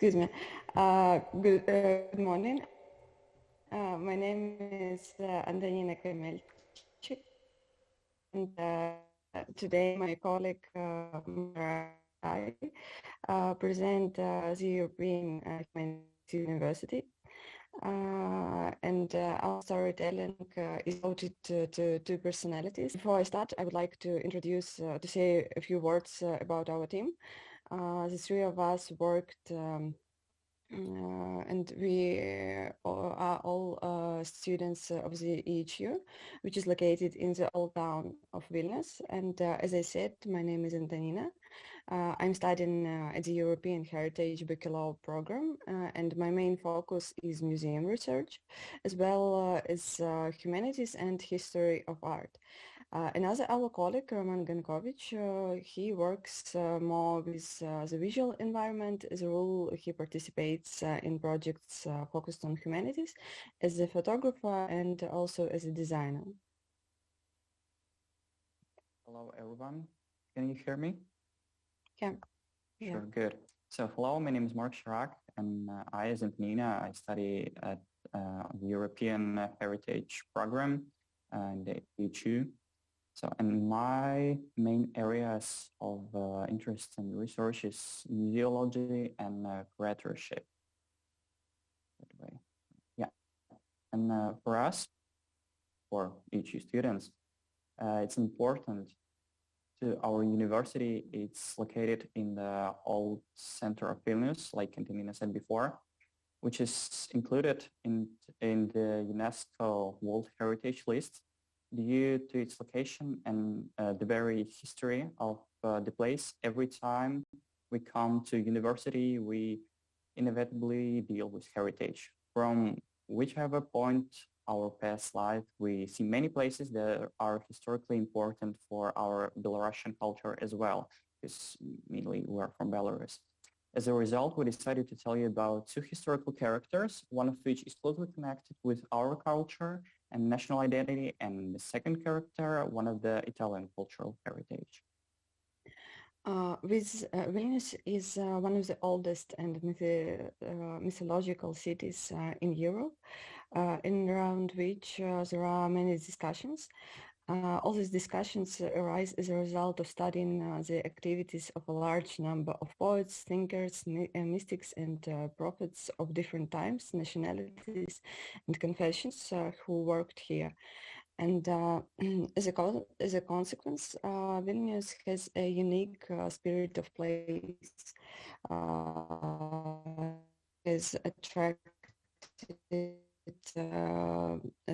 Excuse me. Good morning. My name is Antanina Kamelchyk, and today my colleague Mara and I present the European Humanities University. And our storytelling is devoted to two personalities. Before I start, I would like to to say a few words about our team. The three of us worked and we are all students of the EHU, which is located in the old town of Vilnius. And as I said, my name is Antanina. I'm studying at the European Heritage Bachelor program, and my main focus is museum research, as well as humanities and history of art. Another our colleague, Roman Gankovic, he works more with the visual environment. As a rule, he participates in projects focused on humanities as a photographer and also as a designer. Hello, everyone. Can you hear me? Yeah. Sure, good. So hello, my name is Mark Chirac, and I, as Antonina, I study at the European Heritage Program in the EHU. So, and my main areas of interest and research is museology and curatorship. That way. Yeah, and for us, for EHU students, it's important to our university. It's located in the old center of Vilnius, like Antanina said before, which is included in the UNESCO World Heritage List due to its location and the very history of the place. Every time we come to university, we inevitably deal with heritage. From whichever point our past life, we see many places that are historically important for our Belarusian culture as well, because mainly we are from Belarus. As a result, we decided to tell you about two historical characters, one of which is closely connected with our culture and national identity, and the second character, one of the Italian cultural heritage. Vilnius is one of the oldest and mythological cities in Europe, in around which there are many discussions. All these discussions arise as a result of studying the activities of a large number of poets, thinkers, mystics, and prophets of different times, nationalities, and confessions who worked here. And as a consequence, Vilnius has a unique spirit of place, has attracted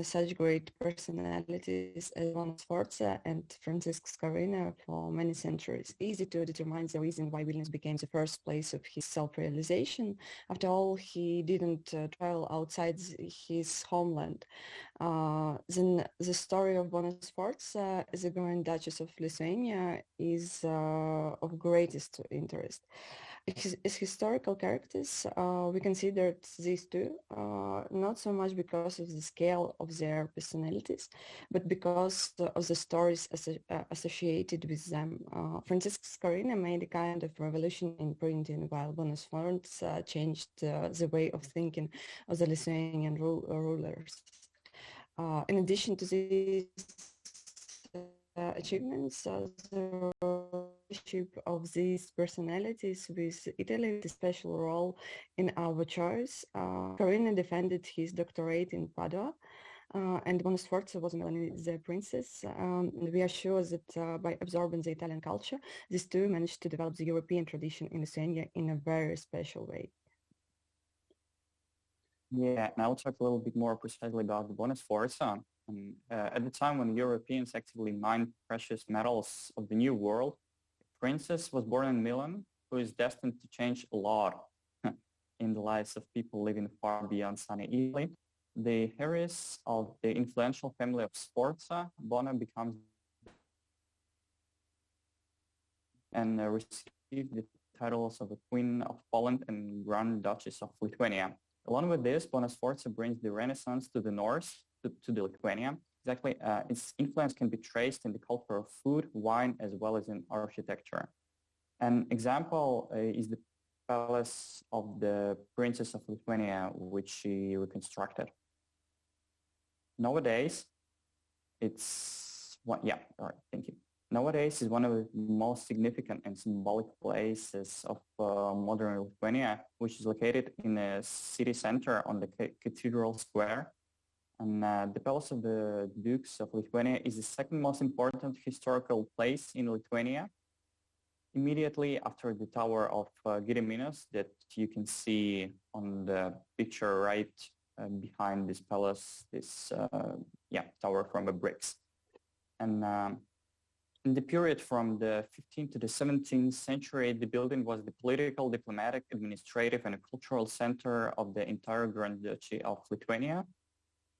such great personalities as Von Sforza and Francisco Scarina for many centuries. Easy to determine the reason why Vilnius became the first place of his self-realization. After all, he didn't travel outside his homeland. Then the story of Bona Sforza as a Grand Duchess of Lithuania is of greatest interest. As historical characters, we considered these two not so much because of the scale of their personalities, but because of the stories associated with them. Francisco Scarina made a kind of revolution in printing, while Bona Sforza changed the way of thinking of the Lithuanian rulers. In addition to these achievements, the relationship of these personalities with Italy played a special role in our choice. Carina defended his doctorate in Padua, and Bona Sforza was Melanie the princess. We are sure that by absorbing the Italian culture, these two managed to develop the European tradition in Lithuania in a very special way. Yeah, and I'll talk a little bit more precisely about the Bona Sforza. At the time when Europeans actively mined precious metals of the New World, Princess was born in Milan, who is destined to change a lot in the lives of people living far beyond sunny Italy. The heiress of the influential family of Sforza, Bona becomes and received the titles of the Queen of Poland and Grand Duchess of Lithuania. Along with this, Bona Sforza brings the Renaissance to the north, to the Lithuania. Exactly, its influence can be traced in the culture of food, wine, as well as in architecture. An example is the palace of the Princess of Lithuania, which she reconstructed. Nowadays, thank you. Nowadays, it's one of the most significant and symbolic places of modern Lithuania, which is located in a city center on the Cathedral Square. And the Palace of the Dukes of Lithuania is the second most important historical place in Lithuania, immediately after the Tower of Gediminas that you can see on the picture right behind this palace, this tower from the bricks. And in the period from the 15th to the 17th century, the building was the political, diplomatic, administrative, and cultural center of the entire Grand Duchy of Lithuania.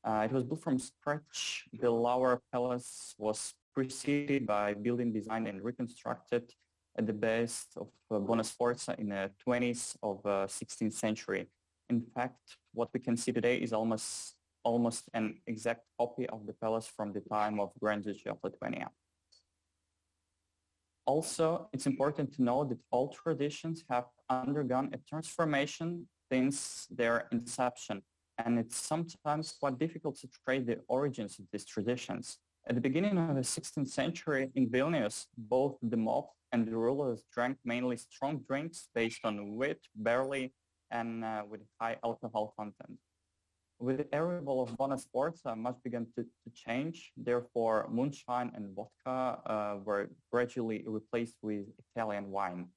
It was built from scratch. The lower palace was preceded by building design and reconstructed at the base of Bona Sforza in the 20s of 16th century. In fact, what we can see today is almost an exact copy of the palace from the time of Grand Duchy of Lithuania. Also, it's important to know that all traditions have undergone a transformation since their inception, and it's sometimes quite difficult to trace the origins of these traditions. At the beginning of the 16th century in Vilnius, both the mob and the rulers drank mainly strong drinks based on wheat, barley, and with high alcohol content. With the arrival of Bona Sforza, much began to change. Therefore, moonshine and vodka were gradually replaced with Italian wine.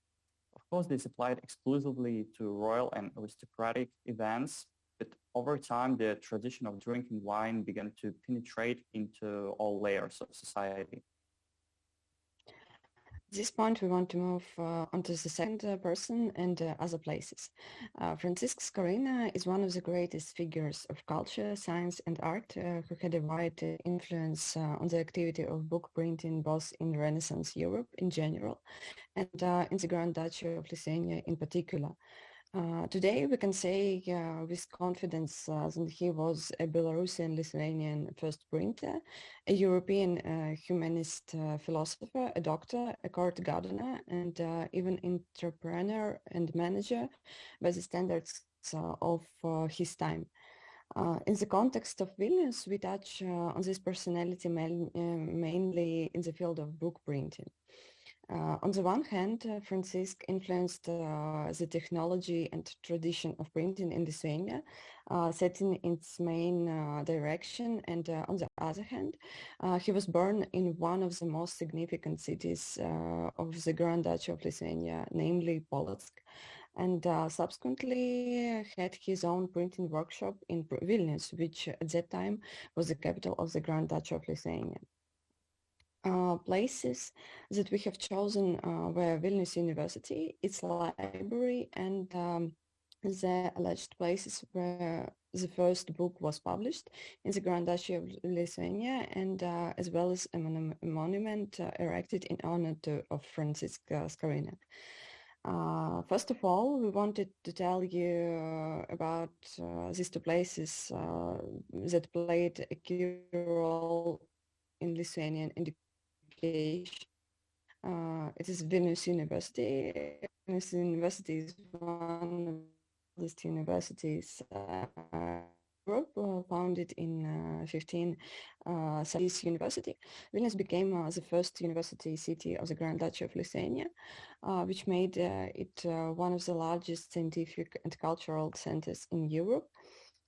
Of course, this applied exclusively to royal and aristocratic events, but over time, the tradition of drinking wine began to penetrate into all layers of society. At this point, we want to move onto the second person and other places. Francisco Scarina is one of the greatest figures of culture, science, and art who had a wide influence on the activity of book printing both in Renaissance Europe in general and in the Grand Duchy of Lithuania in particular. Today, we can say with confidence that he was a Belarusian-Lithuanian first printer, a European humanist philosopher, a doctor, a court gardener, and even entrepreneur and manager by the standards of his time. In the context of Vilnius, we touch on this personality mainly in the field of book printing. On the one hand, Francisco influenced the technology and tradition of printing in Lithuania, setting its main direction. And on the other hand, he was born in one of the most significant cities of the Grand Duchy of Lithuania, namely Polotsk, and subsequently had his own printing workshop in Vilnius, which at that time was the capital of the Grand Duchy of Lithuania. Places that we have chosen were Vilnius University, its library, and the alleged places where the first book was published in the Grand Duchy of Lithuania, and as well as a monument erected in honor of Francisco Scarina. First of all, we wanted to tell you about these two places that played a key role in Lithuanian education. It is Vilnius University. Vilnius University is one of the oldest universities Europe, founded in 1570s university. Vilnius became the first university city of the Grand Duchy of Lithuania, which made it one of the largest scientific and cultural centers in Europe.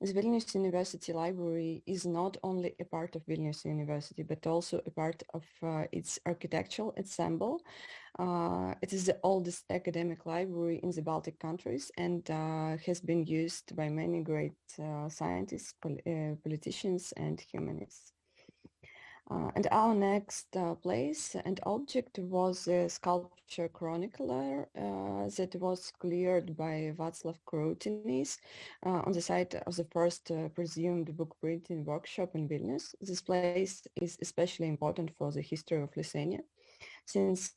The Vilnius University Library is not only a part of Vilnius University, but also a part of its architectural ensemble. It is the oldest academic library in the Baltic countries and has been used by many great scientists, politicians, and humanists. And our next place and object was a sculpture chronicler that was cleared by Václav Krutinis on the site of the first presumed book printing workshop in Vilnius. This place is especially important for the history of Lithuania, since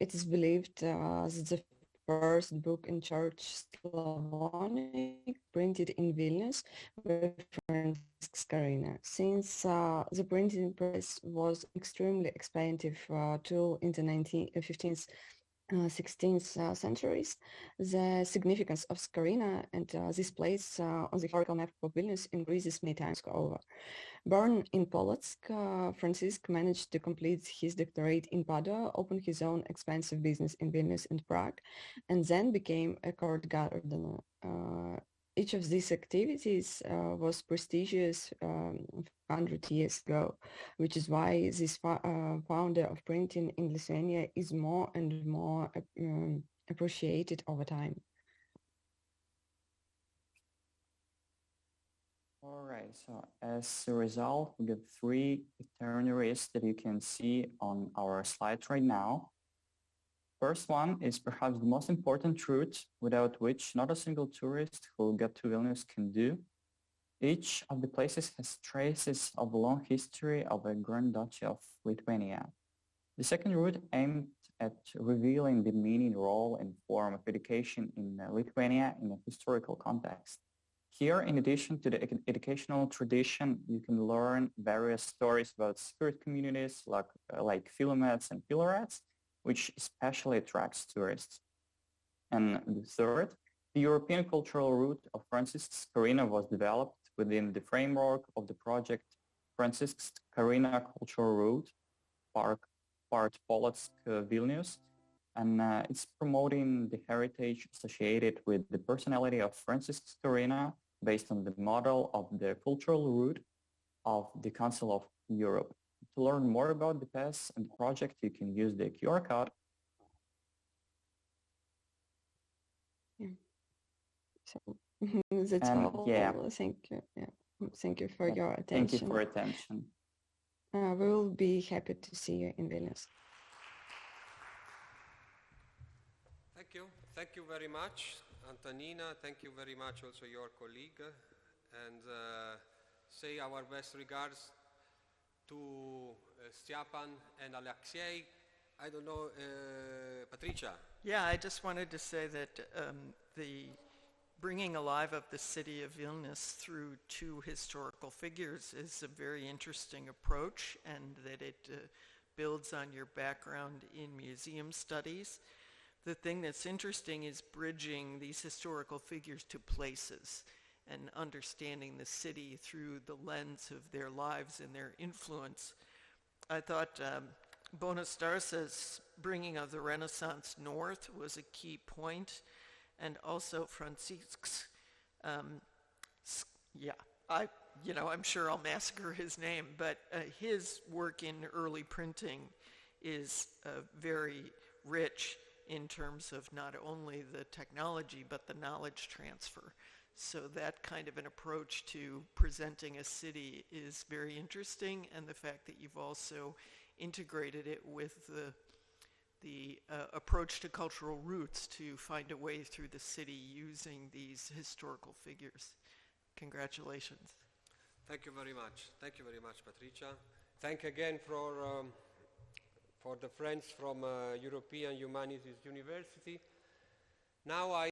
it is believed that the first book in Church Slavonic printed in Vilnius by Francisco Scarina. Since the printing press was extremely expensive tool in the 15th 16th centuries, the significance of Scarina and this place on the historical map of Vilnius increases many times over. Born in Polotsk, Francisc managed to complete his doctorate in Padua, open his own expensive business in Vilnius and Prague, and then became a court gardener. Each of these activities was prestigious 100 years ago, which is why this founder of printing in Lithuania is more and more appreciated over time. All right, so as a result, we get three itineraries that you can see on our slides right now. First one is perhaps the most important route without which not a single tourist who will get to Vilnius can do. Each of the places has traces of a long history of a Grand Duchy of Lithuania. The second route aimed at revealing the meaning, role, and form of education in Lithuania in a historical context. Here, in addition to the educational tradition, you can learn various stories about spirit communities like Philomets and Pilorets, which especially attracts tourists. And the third, the European cultural route of Francisc's Carina was developed within the framework of the project Francisc's Carina Cultural Route, part Polotsk, Vilnius, and it's promoting the heritage associated with the personality of Francisc's Carina based on the model of the cultural route of the Council of Europe. To learn more about the pass and the project, you can use the QR code. Yeah. So that's And all. yeah, Thank you. Yeah. Thank you for yeah, your attention. thank you for attention. We will be happy to see you in Vilnius. Thank you. Thank you very much, Antanina. Thank you very much also your colleague. And say our best regards to Styapan and Alexei. I don't know, Patricia. Yeah, I just wanted to say that the bringing alive of the city of Vilnius through two historical figures is a very interesting approach, and that it builds on your background in museum studies. The thing that's interesting is bridging these historical figures to places and understanding the city through the lens of their lives and their influence. I thought Bonus Darsa's bringing of the Renaissance north was a key point, and also Francisc's, I'm sure I'll massacre his name, but his work in early printing is very rich in terms of not only the technology, but the knowledge transfer. So that kind of an approach to presenting a city is very interesting, and the fact that you've also integrated it with the approach to cultural roots to find a way through the city using these historical figures. Congratulations. Thank you very much. Thank you very much, Patricia. Thank again for the friends from European Humanities University. Now I